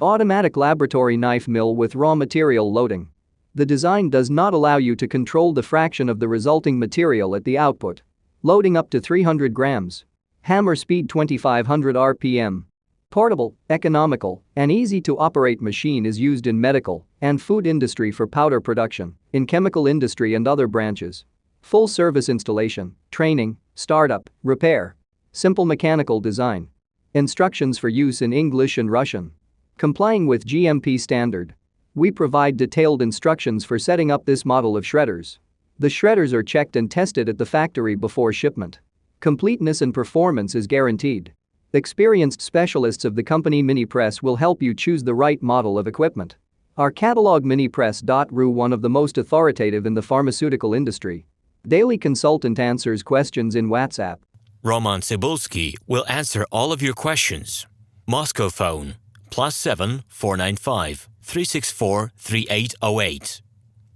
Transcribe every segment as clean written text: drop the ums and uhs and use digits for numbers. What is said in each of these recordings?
Automatic laboratory knife mill with raw material loading. The design does not allow you to control the fraction of the resulting material at the output. Loading up to 300 grams. Hammer speed 2500 RPM. Portable, economical, and easy-to-operate machine is used in medical and food industry for powder production, in chemical industry and other branches. Full service installation, training, startup, repair. Simple mechanical design. Instructions for use in English and Russian. Complying with GMP standard. We provide detailed instructions for setting up this model of shredders. The shredders are checked and tested at the factory before shipment. Completeness and performance is guaranteed. Experienced specialists of the company Minipress will help you choose the right model of equipment. Our catalog Minipress.ru, one of the most authoritative in the pharmaceutical industry. Daily consultant answers questions in WhatsApp. RomanTsibulsky will answer all of your questions. Moscow phone +7 495 364 3808.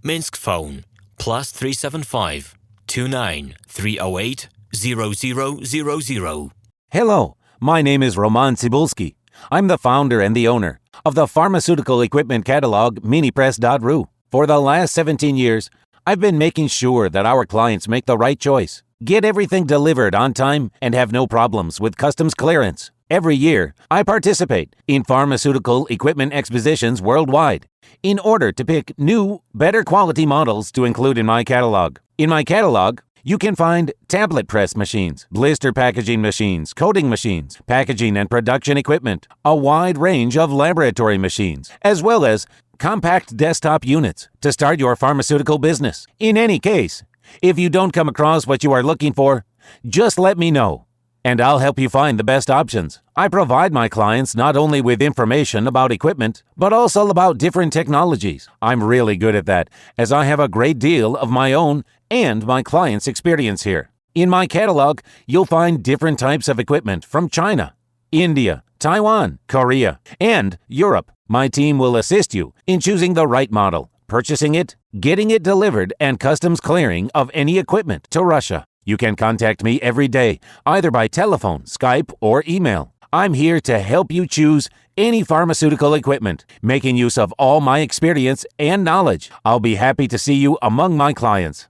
Minsk phone +375 29 308 0000. Hello, my name is RomanTsibulsky. I'm the founder and the owner of the pharmaceutical equipment catalog Minipress.ru. For the last 17 years, I've been making sure that our clients make the right choice, get everything delivered on time, and have no problems with customs clearance. Every year, I participate in pharmaceutical equipment expositions worldwide in order to pick new, better quality models to include in my catalog. In my catalog, you can find tablet press machines, blister packaging machines, coating machines, packaging and production equipment, a wide range of laboratory machines, as well as compact desktop units to start your pharmaceutical business. In any case, if you don't come across what you are looking for, just let me know, and I'll help you find the best options. I provide my clients not only with information about equipment, but also about different technologies. I'm really good at that, as I have a great deal of my own and my clients' experience here. In my catalog, you'll find different types of equipment from China, India, Taiwan, Korea, and Europe. My team will assist you in choosing the right model, purchasing it, getting it delivered, and customs clearing of any equipment to Russia. You can contact me every day, either by telephone, Skype, or email. I'm here to help you choose any pharmaceutical equipment, making use of all my experience and knowledge. I'll be happy to see you among my clients.